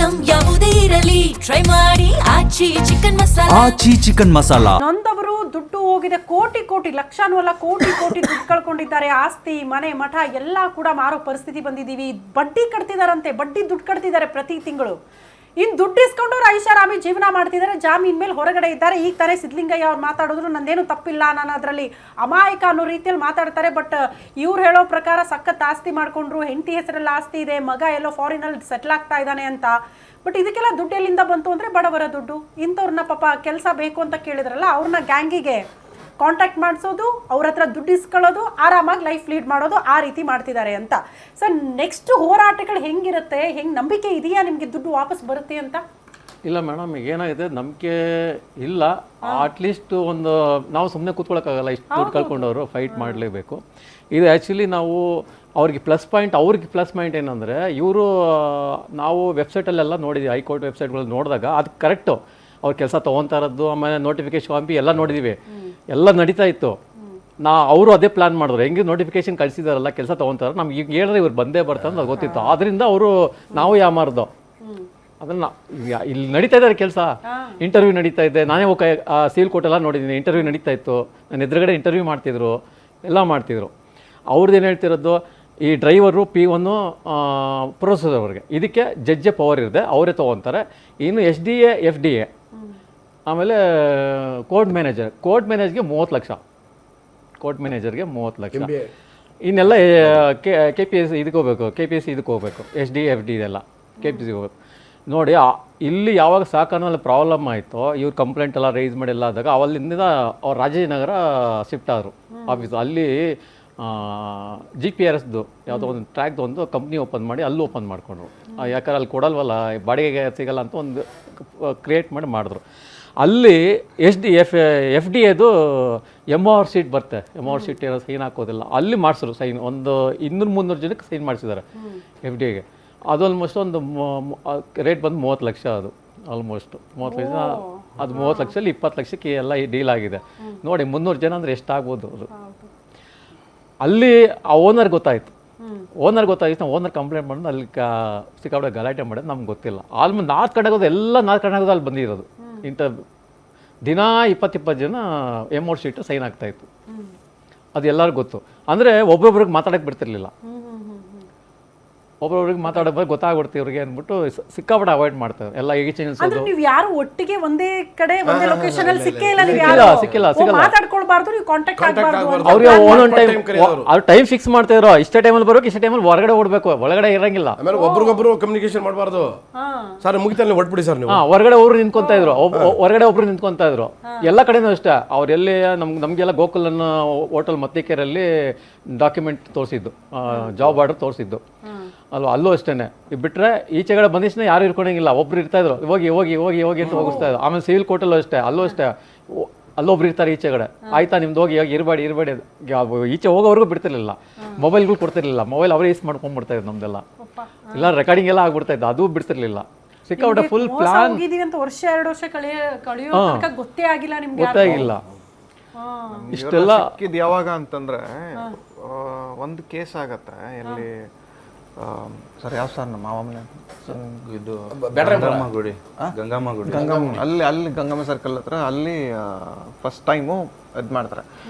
Item ಯಾವುದೇ ಇರಲಿ try ಮಾಡಿ ಆಚಿ ಚಿಕನ್ ಮಸಾಲಾ. ಆಚಿ ಚಿಕನ್ ಮಸಾಲಾ. ನೊಂದವರು ದುಡ್ಡು ಹೋಗಿದೆ, ಕೋಟಿ ಕೋಟಿ ಲಕ್ಷನೂ ಅಲ್ಲ ಕೋಟಿ ಕೋಟಿ ದುಡ್ಡು ಕಳ್ಕೊಂಡಿದ್ದಾರೆ. ಆಸ್ತಿ ಮನೆ ಮಠ ಎಲ್ಲ ಕೂಡ ಮಾರೋ ಪರಿಸ್ಥಿತಿ ಬಂದಿದ್ದೀವಿ. ಬಡ್ಡಿ ಕಟ್ತಿದಾರಂತೆ, ಬಡ್ಡಿ ದುಡ್ಡು ಕಟ್ತಿದ್ದಾರೆ ಪ್ರತಿ ತಿಂಗಳು. ಇನ್ನು ದುಡ್ಡು ಇಸ್ಕೊಂಡವ್ರು ಐಷಾರಾಮಿ ಜೀವನ ಮಾಡ್ತಿದ್ದಾರೆ, ಜಾಮೀನ್ ಮೇಲೆ ಹೊರಗಡೆ ಇದ್ದಾರೆ. ಈಗ ತಾನೇ ಸಿದ್ಧಲಿಂಗಯ್ಯ ಅವ್ರು ಮಾತಾಡಿದ್ರು, ನಂದೇನು ತಪ್ಪಿಲ್ಲ, ನಾನು ಅದರಲ್ಲಿ ಅಮಾಯಕ ಅನ್ನೋ ರೀತಿಯಲ್ಲಿ ಮಾತಾಡ್ತಾರೆ. ಬಟ್ ಇವ್ರು ಹೇಳೋ ಪ್ರಕಾರ ಸಖತ್ ಆಸ್ತಿ ಮಾಡ್ಕೊಂಡ್ರು, ಹೆಂಡತಿ ಹೆಸರಲ್ಲಿ ಆಸ್ತಿ ಇದೆ, ಮಗ ಎಲ್ಲೋ ಫಾರಿನಲ್ಲಿ ಸೆಟ್ಲ್ ಆಗ್ತಾ ಇದ್ದಾನೆ ಅಂತ. ಬಟ್ ಇದಕ್ಕೆಲ್ಲ ದುಡ್ಡು ಎಲ್ಲಿಂದ ಬಂತು ಅಂದರೆ ಬಡವರ ದುಡ್ಡು. ಇಂಥವ್ರನ್ನ ಪಾಪ ಕೆಲಸ ಬೇಕು ಅಂತ ಕೇಳಿದ್ರಲ್ಲ, ಅವ್ರನ್ನ ಗ್ಯಾಂಗಿಗೆ ಕಾಂಟ್ಯಾಕ್ಟ್ ಮಾಡಿಸೋದು, ಅವ್ರ ಹತ್ರ ದುಡ್ಡು ಇಸ್ಕೊಳ್ಳೋದು, ಆರಾಮಾಗಿ ಲೈಫ್ ಲೀಡ್ ಮಾಡೋದು, ಆ ರೀತಿ ಮಾಡ್ತಿದ್ದಾರೆ ಅಂತ. ಸರ್ ನೆಕ್ಸ್ಟ್ ಹೋರಾಟಗಳು ಹೆಂಗಿರುತ್ತೆ, ಹೆಂಗೆ ನಂಬಿಕೆ ಇದೆಯಾ ನಿಮಗೆ ದುಡ್ಡು ವಾಪಸ್ ಬರುತ್ತೆ ಅಂತ? ಇಲ್ಲ ಮೇಡಮ್, ಏನಾಗಿದೆ ನಂಬಿಕೆ ಇಲ್ಲ. ಅಟ್ಲೀಸ್ಟ್ ಒಂದು ನಾವು ಸುಮ್ಮನೆ ಕೂತ್ಕೊಳ್ಳೋಕ್ಕಾಗಲ್ಲ, ಇಷ್ಟು ದುಡ್ಡು ಕಳ್ಕೊಂಡವರು ಫೈಟ್ ಮಾಡಲೇಬೇಕು. ಇದು ಆ್ಯಕ್ಚುಲಿ ನಾವು ಅವ್ರಿಗೆ ಪ್ಲಸ್ ಪಾಯಿಂಟ್ ಏನಂದರೆ, ಇವರು ನಾವು ವೆಬ್ಸೈಟಲ್ಲೆಲ್ಲ ನೋಡಿದ್ವಿ, ಹೈಕೋರ್ಟ್ ವೆಬ್ಸೈಟ್ಗಳಲ್ಲಿ ನೋಡಿದಾಗ ಅದು ಕರೆಕ್ಟು. ಅವ್ರ ಕೆಲಸ ತೊಗೊತಾ ಇರೋದು, ಆಮೇಲೆ ನೋಟಿಫಿಕೇಶನ್ ಹಂಪಿ ಎಲ್ಲ ನೋಡಿದ್ದೀವಿ, ಎಲ್ಲ ನಡೀತಾ ಇತ್ತು. ಅವರು ಅದೇ ಪ್ಲಾನ್ ಮಾಡಿದ್ರು, ಹೆಂಗೆ ನೋಟಿಫಿಕೇಶನ್ ಕಳಿಸಿದಾರಲ್ಲ ಕೆಲಸ ತೊಗೊತಾರೆ, ನಮ್ಗೆ ಈಗ ಹೇಳಿದ್ರೆ ಇವ್ರು ಬಂದೇ ಬರ್ತಾರೆ ಅಂತ ಗೊತ್ತಿತ್ತು. ಆದ್ದರಿಂದ ಅವರು ನಾವು ಯಾಮಾರ್ದು ಅದನ್ನು ಇಲ್ಲಿ ನಡೀತಾ ಇದ್ದಾರೆ ಕೆಲಸ. ಇಂಟರ್ವ್ಯೂ ನಡೀತಾ ಇದೆ, ನಾನೇ ಹೋಗಿ ಸೀಲ್ ಕೋರ್ಟೆಲ್ಲ ನೋಡಿದ್ದೀನಿ, ಇಂಟರ್ವ್ಯೂ ನಡೀತಾ ಇತ್ತು. ನನ್ನ ಎದುರುಗಡೆ ಇಂಟರ್ವ್ಯೂ ಮಾಡ್ತಿದ್ರು, ಎಲ್ಲ ಮಾಡ್ತಿದ್ರು. ಅವ್ರದ್ದು ಏನು ಹೇಳ್ತಿರೋದು, ಈ ಡ್ರೈವರು P1 ಪ್ರೊಸೆಸರ್ ಅವ್ರಿಗೆ, ಇದಕ್ಕೆ ಜಡ್ಜೆ ಪವರ್ ಇರುತ್ತೆ, ಅವರೇ ತೊಗೊತಾರೆ. ಇನ್ನು SDA FDA ಆಮೇಲೆ ಕೋರ್ಟ್ ಮ್ಯಾನೇಜರ್ಗೆ 30 ಲಕ್ಷ, ಕೋರ್ಟ್ ಮ್ಯಾನೇಜರ್ಗೆ 30 ಲಕ್ಷ. ಇನ್ನೆಲ್ಲ KPS ಇದಕ್ಕೆ ಹೋಗ್ಬೇಕು, SDA FD ಇದೆಲ್ಲ KPC ಹೋಗ್ಬೇಕು. ನೋಡಿ ಇಲ್ಲಿ ಯಾವಾಗ ಸಾಕನಲ್ಲಿ ಪ್ರಾಬ್ಲಮ್ ಆಯಿತು, ಇವ್ರು ಕಂಪ್ಲೇಂಟ್ ಎಲ್ಲ ರೈಸ್ ಮಾಡಿ ಎಲ್ಲ ಆದಾಗ ಅವಲ್ಲಿಂದ ಅವ್ರು ರಾಜಾಜಿನಗರ ಶಿಫ್ಟ್ ಆದರು ಆಫೀಸು. ಅಲ್ಲಿ GPRSದು ಯಾವುದೋ ಒಂದು ಟ್ರ್ಯಾಕ್ದು ಒಂದು ಕಂಪ್ನಿ ಓಪನ್ ಮಾಡಿ ಅಲ್ಲಿ ಓಪನ್ ಮಾಡಿಕೊಂಡ್ರು. ಯಾಕಂದ್ರೆ ಅಲ್ಲಿ ಕೊಡಲ್ವಲ್ಲ, ಬಾಡಿಗೆಗೆ ಸಿಗಲ್ಲ ಅಂತ ಒಂದು ಕ್ರಿಯೇಟ್ ಮಾಡಿದ್ರು. ಅಲ್ಲಿ FDAದು MOR ಶೀಟ್ ಬರುತ್ತೆ, MOR ಶೀಟ್ ಏನೋ ಸೈನ್ ಹಾಕೋದಿಲ್ಲ, ಅಲ್ಲಿ ಮಾಡಿಸಿದ್ರು ಸೈನ್. ಒಂದು 200-300 ಜನಕ್ಕೆ ಸೈನ್ ಮಾಡಿಸಿದ್ದಾರೆ FDAಗೆ. ಅದು ಆಲ್ಮೋಸ್ಟ್ ಒಂದು ರೇಟ್ ಬಂದು 30 ಲಕ್ಷ. ಅದು ಆಲ್ಮೋಸ್ಟ್ 30 ಲಕ್ಷ. ಅದು 30 ಲಕ್ಷದಲ್ಲಿ 20 ಲಕ್ಷಕ್ಕೆ ಎಲ್ಲ ಡೀಲ್ ಆಗಿದೆ. ನೋಡಿ 300 ಜನ ಅಂದರೆ ಎಷ್ಟಾಗ್ಬೋದು ಅದು. ಅಲ್ಲಿ ಆ ಓನರ್ ಗೊತ್ತಾಯಿತು, ನಾವು ಓನರ್ ಕಂಪ್ಲೇಂಟ್ ಮಾಡಿದ್ರೆ ಅಲ್ಲಿ ಸಿಕ್ಕಾಪಟ್ಟೆ ಗಲಾಟೆ ಮಾಡೋದು ನಮ್ಗೆ ಗೊತ್ತಿಲ್ಲ. ಆಲ್ಮೋಸ್ಟ್ ನಾರ್ತ್ ಕರ್ನಾಟಕದ ಅಲ್ಲಿ ಬಂದಿರೋದು. ಇಂಥ ದಿನ 20 ಜನ MOR ಶೀಟು ಸೈನ್ ಆಗ್ತಾಯಿತ್ತು. ಅದು ಎಲ್ಲರಿಗೂ ಗೊತ್ತು. ಅಂದರೆ ಒಬ್ಬೊಬ್ರಿಗೆ ಮಾತಾಡೋಕ್ಕೆ ಬಿಡ್ತಿರ್ಲಿಲ್ಲ, ಒಬ್ಬೊಬ್ರಿಗೆ ಮಾತಾಡೋದು ಗೊತ್ತಾಗ್ಬಿಡ್ತೀವಿ ಇವ್ರಿಗೆ ಅಂದ್ಬಿಟ್ಟು ಸಿಕ್ಕಾಪಟ್ಟೆ ಅವಾಯ್ಡ್ ಮಾಡ್ತಾರೆ ಎಲ್ಲ. ಈಗ ಚಾನೆಲ್ಸ್ ನೀವು ಯಾರು ಒಟ್ಟಿಗೆ ಒಂದೇ ಕಡೆ ಒಂದೇ ಲೊಕೇಶನ್ ಅಲ್ಲಿ ಸಿಕ್ಕಿಲ್ಲ, ಸಿಕ್ಕಿಲ್ಲ ಮಾತಾಡ್ಕೊಳ್ಬಾರ್ದು, ನೀವು ಕಾಂಟ್ಯಾಕ್ಟ್ ಆಗಬಾರ್ದು. ಅವ್ರಿಗೆ ಒಂದೊಂದು ಟೈಮ್ ಅವ್ರು ಟೈಮ್ ಫಿಕ್ಸ್ ಮಾಡ್ತಿದ್ರು, ಇಷ್ಟೇ ಟೈಮಲ್ಲಿ ಬರೋಕೆ, ಇಷ್ಟೇ ಟೈಮಲ್ಲಿ ಹೊರಗಡೆ ಓಡಬೇಕು, ಒಳಗಡೆ ಇರಂಗಿಲ್ಲ. ಆಮೇಲೆ ಒಬ್ರಿಗೊಬ್ರು ಕಮ್ಯುನಿಕೇಶನ್ ಮಾಡಬಾರ್ದು ಸರ್, ಮುಗಿತಲ್ಲಿ ಹೊಟ್ಬಿಡಿ ಸರ್ ನೀವು. ಹೊರಗಡೆ ಒಬ್ರು ನಿಂತ್ಕೊಂತ ಇದ್ರು. ಎಲ್ಲ ಕಡೆನೂ ಅಷ್ಟೇ. ಅವ್ರೆಲ್ಲಿ ನಮಗೆಲ್ಲ ಗೋಕುಲನ್ನ ಹೋಟೆಲ್ ಮತ್ತಿಕೆರಲ್ಲಿ ಡಾಕ್ಯುಮೆಂಟ್ ತೋರಿಸಿದ್ದು, ಜಾಬ್ ಆರ್ಡರ್ ತೋರಿಸಿದ್ದು ಅಲ್ಲೂ ಅಷ್ಟೇ. ಬಿಟ್ಟರೆ ಈಚೆ ಕಡೆ ಬಂದಿಷ್ಟು ಯಾರು ಇರ್ಕೊಂಡಂಗಿಲ್ಲ, ಒಬ್ರು ಇರ್ತಾಯಿದ್ರು, ಹೋಗಿ ಅಂತ ಹೋಗಿಸ್ತಾ ಇದ್ರು. ಆಮೇಲೆ ಸಿವಿಲ್ ಕೋರ್ಟಲ್ಲೂ ಅಷ್ಟೇ, ಅಲ್ಲೊಬ್ರು ಇರ್ತಾರೆ ಈಚೆ ಕಡೆ, ಆಯ್ತಾ ನಿಮ್ದು ಹೋಗಿ ಇರಬೇಡಿ ಈಚೆ ಹೋಗೋವರೆಗೂ ಬಿಡ್ತಿರ್ಲಿಲ್ಲ. ಮೊಬೈಲ್ಗಳು ಕೊಡ್ತಿರ್ಲಿಲ್ಲ, ಮೊಬೈಲ್ ಅವರೇ ಯೂಸ್ ಮಾಡ್ಕೊಂಡ್ಬಿಡ್ತಾ ಇದ್ರು ನಮ್ದೆಲ್ಲ. ಇಲ್ಲ ರೆಕಾರ್ಡಿಂಗ್ ಎಲ್ಲ ಆಗ್ಬಿಡ್ತಾ ಇತ್ತು, ಅದು ಬಿಡ್ತಿರ್ಲಿಲ್ಲ. ಸಿಕ್ಕಾಬಿಟ್ಟೆ ಫುಲ್ ಪ್ಲಾನ್. ವರ್ಷ 2 ವರ್ಷ ಕಳೆಯೋ ಗೊತ್ತೇ ಆಗಿಲ್ಲ ನಿಮ್ಗೆ, ಗೊತ್ತಾಗಿಲ್ಲ. ಇಷ್ಟೆಲ್ಲ ಯಾವಾಗ ಅಂತಂದ್ರೆ ಒಂದು ಕೇಸ್ ಆಗತ್ತೆ ಎಲ್ಲಿ ಸರ್, ಯಾವ ಸರ್ ನಮ್ಮ ಮಾಮೂಲಿ ಇದು ಗಂಗಮ್ಮ ಅಲ್ಲಿ ಗಂಗಮ್ಮ ಸರ್ಕಲ್ ಹತ್ರ ಅಲ್ಲಿ ಫಸ್ಟ್ ಟೈಮು ಇದು ಮಾಡ್ತಾರೆ.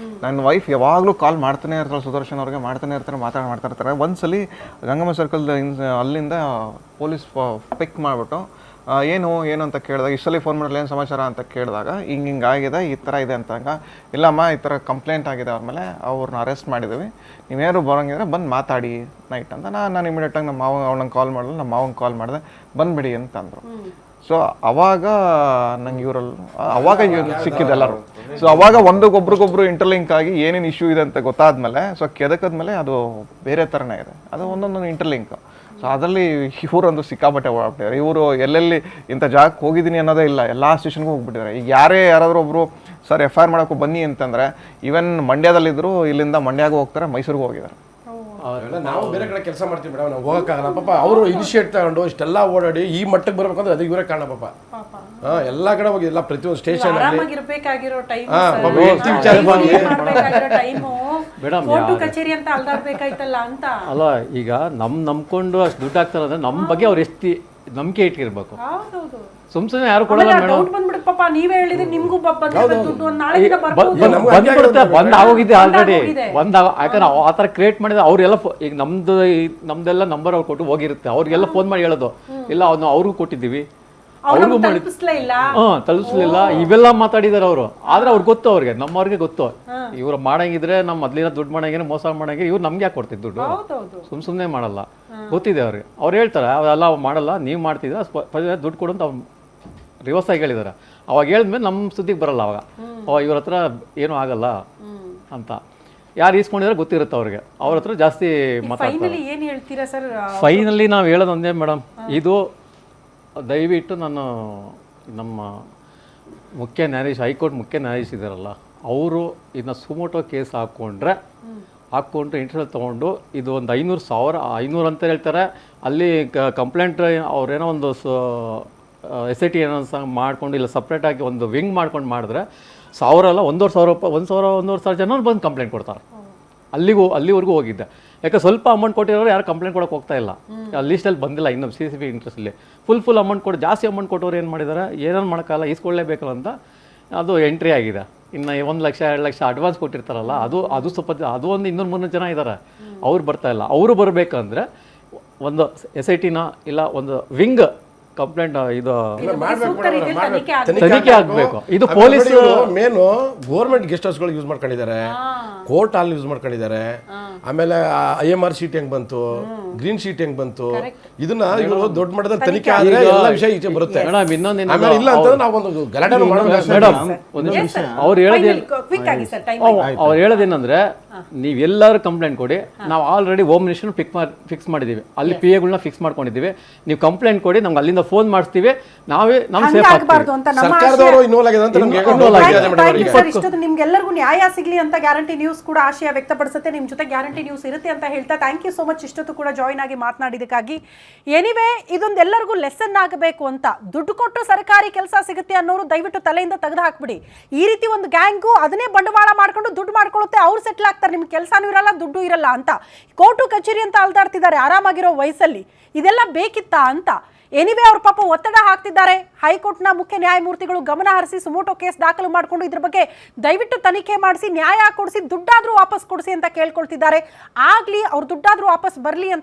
ನನ್ನ ವೈಫ್ ಯಾವಾಗಲೂ ಕಾಲ್ ಮಾಡ್ತಾನೆ ಇರ್ತಾರೆ, ಸುದರ್ಶನ್ ಅವ್ರಿಗೆ ಮಾಡ್ತಾನೆ ಇರ್ತಾರೆ, ಮಾತಾಡ್ತಾರೆ. ಒಂದ್ಸಲಿ ಗಂಗಮ್ಮ ಸರ್ಕಲ್ ಅಲ್ಲಿಂದ ಪೊಲೀಸ್ ಪಿಕ್ ಮಾಡಿಬಿಟ್ಟು ಏನು ಅಂತ ಕೇಳಿದಾಗ, ಇಷ್ಟಲ್ಲಿ ಫೋನ್ ಮಾಡಲಿ ಏನು ಸಮಾಚಾರ ಅಂತ ಕೇಳಿದಾಗ, ಹಿಂಗೆ ಆಗಿದೆ, ಈ ಥರ ಇದೆ ಅಂತಂಗ, ಇಲ್ಲಮ್ಮ ಈ ಥರ ಕಂಪ್ಲೇಂಟ್ ಆಗಿದೆ ಅವ್ರ ಮೇಲೆ, ಅವ್ರನ್ನ ಅರೆಸ್ಟ್ ಮಾಡಿದ್ದೀವಿ, ನೀವೇನು ಬರೋಂಗಿದ್ರೆ ಬಂದು ಮಾತಾಡಿ ನೈಟ್ ಅಂತ. ನಾನು ಇಮಿಡಿಯೇಟಾಗಿ ನಮ್ಮ ಅವ್ನಿಗೆ ಕಾಲ್ ಮಾಡಿದ್ರೆ, ನಮ್ಮ ಮಾವಂಗೆ ಕಾಲ್ ಮಾಡಿದೆ, ಬಂದುಬಿಡಿ ಅಂತಂದರು. ಸೊ ಅವಾಗ ನಂಗೆ ಅವಾಗ ಸಿಕ್ಕಿದೆ ಎಲ್ಲರೂ. ಸೊ ಅವಾಗ ಒಂದೊಬ್ರಿಗೊಬ್ರು ಇಂಟರ್ಲಿಂಕ್ ಆಗಿ ಏನೇನು ಇಶ್ಯೂ ಇದೆ ಅಂತ ಗೊತ್ತಾದ್ಮೇಲೆ, ಸೊ ಕೆದಕದ್ಮೇಲೆ ಅದು ಬೇರೆ ಥರನೇ ಇದೆ, ಅದು ಒಂದೊಂದು ಇಂಟರ್ಲಿಂಕ್. ಸೊ ಅದರಲ್ಲಿ ಇವರೊಂದು ಸಿಕ್ಕಾಪಟ್ಟೆ ಓಡಾಡ್ತಿದ್ದಾರೆ. ಇವರು ಎಲ್ಲೆಲ್ಲಿ ಇಂಥ ಜಾಗಕ್ಕೆ ಹೋಗಿದ್ದೀನಿ ಅನ್ನೋದೇ ಇಲ್ಲ, ಎಲ್ಲ ಸ್ಟೇಷನ್ಗೂ ಹೋಗ್ಬಿಟ್ಟಿದ್ದಾರೆ. ಈಗ ಯಾರಾದರೂ ಒಬ್ಬರು ಸರ್ FIR ಮಾಡೋಕ್ಕೂ ಬನ್ನಿ ಅಂತಂದರೆ, ಈವನ್ ಮಂಡ್ಯದಲ್ಲಿದ್ದರು, ಇಲ್ಲಿಂದ ಮಂಡ್ಯಗೂ ಹೋಗ್ತಾರೆ, ಮೈಸೂರಿಗೂ ಹೋಗಿದ್ದಾರೆ. ನಾವು ಬೇರೆ ಕಡೆ ಕೆಲಸ ಮಾಡ್ತೀವಿ ಮೇಡಮ್, ನಾವು ಹೋಗೋಕ್ಕಾಗಲ್ಲ ಪಾಪ. ಅವರು ಇನಿಷಿಯೇಟ್ ತಗೊಂಡು ಇಷ್ಟೆಲ್ಲ ಓಡಾಡಿ ಈ ಮಟ್ಟಕ್ಕೆ ಬರಬೇಕಂದ್ರೆ ಅದಕ್ಕೆ ಇವರೇ ಕಾರಣ ಪಾಪ. ಎಲ್ಲ ಕಡೆ ಹೋಗಿ ಎಲ್ಲ ಪ್ರತಿಯೊಂದು ಸ್ಟೇಷನ್ ಕಚೇರಿ ಅಂತ ಅಲ್ದಾಡ್ಬೇಕಾಯ್ತಲ್ಲ ಅಂತ. ಅಲ್ಲ, ಈಗ ನಂಬ್ಕೊಂಡು ಅಷ್ಟು ದುಡ್ಡು ಹಾಕ್ತಾರೆ ಅಂದ್ರೆ ನಮ್ಮ ಬಗ್ಗೆ ಅವ್ರು ಎಷ್ಟು ನಂಬಿಕೆ ಇಟ್ಟಿರ್ಬೇಕು. ಹೌದೌದು. ಸುಮ್ಮನೆ ಯಾರು ಕೊಡಲ್ಲ ಮೇಡಮ್. ಡೌಟ್ ಬಂದ್ಬಿಡುತ್ತೆ ಪಾಪ, ನೀವೇ ಹೇಳಿದ್ರೆ ನಿಮ್ಗೂ ಬಂದಿದೆ ದುಡ್ಡು, ಒಂದು ನಾಳೆ ದಿನ ಬರ್ಬೋದು. ಬಂದ್ಬಿಡುತ್ತೆ, ಬಂದ್ ಆಗೋಗಿದೆ ಆಲ್ರೆಡಿ. ಯಾಕಂದ್ರೆ ಆ ಥರ ಕ್ರಿಯೇಟ್ ಮಾಡಿದ್ರೆ ಅವ್ರೆಲ್ಲ ಈಗ ನಮ್ದೆಲ್ಲ ನಂಬರ್ ಅವ್ರು ಕೊಟ್ಟು ಹೋಗಿರುತ್ತೆ, ಅವ್ರಿಗೆಲ್ಲ ಫೋನ್ ಮಾಡಿ ಹೇಳೋದು ಇಲ್ಲ ಅವ್ರಿಗೂ ಕೊಟ್ಟಿದ್ದೀವಿ, ಅವ್ರಿಗೂ ಮಾಡಿ ತಲುಪಿಸ್ಲಿಲ್ಲ, ಇವೆಲ್ಲ ಮಾತಾಡಿದಾರೆ ಅವರು. ಆದ್ರೆ ಅವ್ರಿಗೆ ಗೊತ್ತು, ನಮ್ಮವ್ರಿಗೆ ಗೊತ್ತು, ಇವ್ರು ಮಾಡಂಗಿದ್ರೆ ನಮ್ಮ ಮೊದ್ಲಿನ ದುಡ್ಡು ಮಾಡಂಗಿದ್ರೆ ಮೋಸ ಮಾಡಂಗಿದ್ರೆ ಇವ್ರು ನಮ್ಗೆ ಯಾಕೆ ಕೊಡ್ತಿದ್ ದುಡ್ಡು, ಸುಮ್ಮನೆ ಮಾಡಲ್ಲ, ಗೊತ್ತಿದೆ ಅವ್ರಿಗೆ. ಅವ್ರು ಹೇಳ್ತಾರೆ ಅವೆಲ್ಲ ಮಾಡಲ್ಲ, ನೀವು ಮಾಡ್ತಿದ್ರ ದುಡ್ಡು ಕೊಡು ಅಂತ ಅವ್ರು ರಿವರ್ಸ್ ಆಗಿ ಹೇಳಿದಾರೆ. ಅವಾಗ ಹೇಳಿದ್ಮೇಲೆ ನಮ್ಮ ಸುದ್ದಿಗೆ ಬರಲ್ಲ. ಅವಾಗ ಇವ್ರ ಹತ್ರ ಏನೂ ಆಗಲ್ಲ ಅಂತ ಯಾರು ಈಸ್ಕೊಂಡಿದ್ರೆ ಗೊತ್ತಿರುತ್ತೆ ಅವ್ರಿಗೆ, ಅವ್ರ ಹತ್ರ ಜಾಸ್ತಿ ಮಾತಾಡ್ತಾರೆ. ಏನ್ ಹೇಳ್ತೀರಾ ಸರ್? ಫೈನಲಿ ನಾವು ಹೇಳೋದು ಒಂದೇ ಮೇಡಮ್, ಇದು ದಯವಿಟ್ಟು ನಾನು ನಮ್ಮ ಮುಖ್ಯ ನ್ಯಾಯಾಧೀಶ, ಹೈಕೋರ್ಟ್ ಮುಖ್ಯ ನ್ಯಾಯಾಧೀಶ ಇದ್ದಾರಲ್ಲ, ಅವರು ಇದನ್ನ ಸುಮೋಟೋ ಕೇಸ್ ಹಾಕ್ಕೊಂಡು ಇಂಟರ್ನಲ್ ತೊಗೊಂಡು ಇದು ಒಂದು 500 ಅಂತ ಹೇಳ್ತಾರೆ. ಅಲ್ಲಿ ಕಂಪ್ಲೇಂಟ್ ಅವ್ರೇನೋ ಒಂದು SIT ಏನೋ ಮಾಡ್ಕೊಂಡು ಇಲ್ಲ ಸಪ್ರೇಟಾಗಿ ಒಂದು ವಿಂಗ್ ಮಾಡ್ಕೊಂಡು ಮಾಡಿದ್ರೆ 1000 ಅಲ್ಲ 1,500 ರೂಪಾಯಿ, 1,000 ಜನ ಬಂದು ಕಂಪ್ಲೇಂಟ್ ಕೊಡ್ತಾರೆ. ಅಲ್ಲಿವರೆಗೂ ಹೋಗಿದ್ದೆ. ಯಾಕೆ ಸ್ವಲ್ಪ ಅಮೌಂಟ್ ಕೊಟ್ಟಿರೋರು ಯಾರು ಕಂಪ್ಲೇಂಟ್ ಕೊಡೋಕೆ ಹೋಗ್ತಾ ಇಲ್ಲ, ಲೀಸ್ಟಲ್ಲಿ ಬಂದಿಲ್ಲ ಇನ್ನೂ CCP ಇಂಟ್ರೆಸ್ಟಲ್ಲಿ. ಫುಲ್ ಅಮೌಂಟ್ ಕೊಟ್ಟು ಜಾಸ್ತಿ ಅಮೌಂಟ್ ಕೊಟ್ಟವ್ರು ಏನು ಮಾಡಿದ್ದಾರೆ, ಏನೇನು ಮಾಡೋಕ್ಕಲ್ಲ, ಈಸ್ಕೊಳ್ಳೇಬೇಕಲ್ಲ ಅಂತ ಅದು ಎಂಟ್ರಿ ಆಗಿದೆ. ಇನ್ನು 1 ಲಕ್ಷ 2 ಲಕ್ಷ ಅಡ್ವಾನ್ಸ್ ಕೊಟ್ಟಿರ್ತಾರಲ್ಲ, ಅದು ಸ್ವಲ್ಪ ಅದು ಒಂದು 200-300 ಜನ ಇದ್ದಾರೆ, ಅವ್ರು ಬರ್ತಾ ಇಲ್ಲ. ಅವರು ಬರಬೇಕಂದ್ರೆ ಒಂದು SITನ ಇಲ್ಲ ಒಂದು ವಿಂಗ್ ಕಂಪ್ಲೇಂಟ್ ಇದು ತನಿಖೆ ಆಗಬೇಕು. ಇದು ಪೊಲೀಸ್ ಮೇನು ಗೌರ್ಮೆಂಟ್ ಗೆಸ್ಟ್ ಹೌಸ್ಗಳು ಯೂಸ್ ಮಾಡ್ಕೊಂಡಿದ್ದಾರೆ, ಕೋರ್ಟ್ ಹಾಲ್ ಯೂಸ್ ಮಾಡ್ಕೊಂಡಿದ್ದಾರೆ, ಆಮೇಲೆ IMR ಶೀಟ್ ಹೆಂಗ್ ಬಂತು, ಗ್ರೀನ್ ಶೀಟ್ ಹೆಂಗ್ ಬಂತು, ಇದನ್ನ ಇವರು ದೊಡ್ಡ ಮಟ್ಟದಲ್ಲಿ ತನಿಖೆ ಆದ್ರೆ ಎಲ್ಲ ವಿಷಯ ಈಚೆ ಬರುತ್ತೆ. ಮೇಡಮ್ ಇನ್ನೊಂದು ಇಲ್ಲ ಅಂತಂದ್ರೆ ನಾವೊಂದು ಗಲಾಟೆ ಅವ್ರು ಹೇಳೋದೇನಂದ್ರೆ, ನೀವೆಲ್ಲರೂ ಕಂಪ್ಲೇಂಟ್ ಕೊಡಿ, ನಾವು ಆಲ್ರೆಡಿ ಹೋಮ್ ಮಿನಿಸ್ಟರ್ ಫಿಕ್ಸ್ ಮಾಡಿದೀವಿ, ಅಲ್ಲಿ PAಗಳನ್ನ ಫಿಕ್ಸ್ ಮಾಡ್ಕೊಂಡಿದ್ದೀವಿ, ನೀವು ಕಂಪ್ಲೇಂಟ್ ಕೊಡಿ, ನಮ್ಗೆ ಅಲ್ಲಿಂದ ಫೋನ್ ಮಾಡಿಸ್ತೀವಿ, ನಾವೇ ನಮ್ ಸೇಫ್ ಸರ್ಕಾರದವರು ಇನ್ವಾಲ್ವ್ ಆಗಿದೆ ಅಂತ ನಮ್ಗೆ ನಿಮ್ಗೆಲ್ಲರಿಗೂ ನ್ಯಾಯ ಸಿಗ್ಲಿ ಅಂತ ಗ್ಯಾರಂಟಿ ನ್ಯೂಸ್ ಕೂಡ ಆಶಯ ವ್ಯಕ್ತಪಡಿಸುತ್ತೆ. ನಿಮ್ ಜೊತೆ ಗ್ಯಾರಂಟಿ ನ್ಯೂಸ್ ಇರುತ್ತೆ ಅಂತ ಹೇಳ್ತಾ ಥ್ಯಾಂಕ್ ಯು ಸೋ ಮಚ್ ಇಷ್ಟೊತ್ತು ಕೂಡ ಜಾಯಿನ್ ಆಗಿ ಮಾತನಾಡಿದಕ್ಕಾಗಿ. ಎನಿವೇ ಇದೊಂದು ಎಲ್ಲರಿಗೂ ಲೆಸನ್ ಆಗಬೇಕು ಅಂತ, ದುಡ್ಡು ಕೊಟ್ಟು ಸರ್ಕಾರಿ ಕೆಲಸ ಸಿಗುತ್ತೆ ಅನ್ನೋರು ದಯವಿಟ್ಟು ತಲೆಯಿಂದ ತೆಗೆದು ಹಾಕ್ಬಿಡಿ. ಈ ರೀತಿ ಒಂದು ಗ್ಯಾಂಗು ಅದನ್ನೇ ಬಂಡವಾಳ ಮಾಡ್ಕೊಂಡು ದುಡ್ಡು ಮಾಡ್ಕೊಳ್ಳುತ್ತೆ, ಅವ್ರು ಸೆಟ್ಲ್ ಆಗ್ತಾರೆ, ನಿಮ್ಗೆ ಕೆಲಸನೂ ಇರಲ್ಲ ದುಡ್ಡು ಇರಲ್ಲ ಅಂತ ಕೋರ್ಟು ಕಚೇರಿ ಅಂತ ಅಲ್ದಾಡ್ತಿದ್ದಾರೆ ಆರಾಮಾಗಿರೋ ವಯಸ್ಸಲ್ಲಿ. ಇದೆಲ್ಲ ಬೇಕಿತ್ತಾ ಅಂತ. ಎನಿವೇ ಅವ್ರ ಪಾಪ ಒತ್ತಡ ಹಾಕ್ತಿದ್ದಾರೆ. ಹೈಕೋರ್ಟ್ನ ಮುಖ್ಯ ನ್ಯಾಯಮೂರ್ತಿಗಳು ಗಮನ ಹರಿಸಿ ಸುಮೋಟೋ ಕೇಸ್ ದಾಖಲು ಮಾಡಿಕೊಂಡು ಇದ್ರ ಬಗ್ಗೆ ದಯವಿಟ್ಟು ತನಿಖೆ ಮಾಡಿಸಿ, ನ್ಯಾಯ ಕೊಡಿಸಿ, ದುಡ್ಡಾದ್ರೂ ವಾಪಸ್ ಕೊಡಿಸಿ ಅಂತ ಕೇಳ್ಕೊಳ್ತಿದ್ದಾರೆ. ಆಗ್ಲಿ ಅವ್ರ ದುಡ್ಡಾದ್ರೂ ವಾಪಸ್ ಬರಲಿ ಅಂತ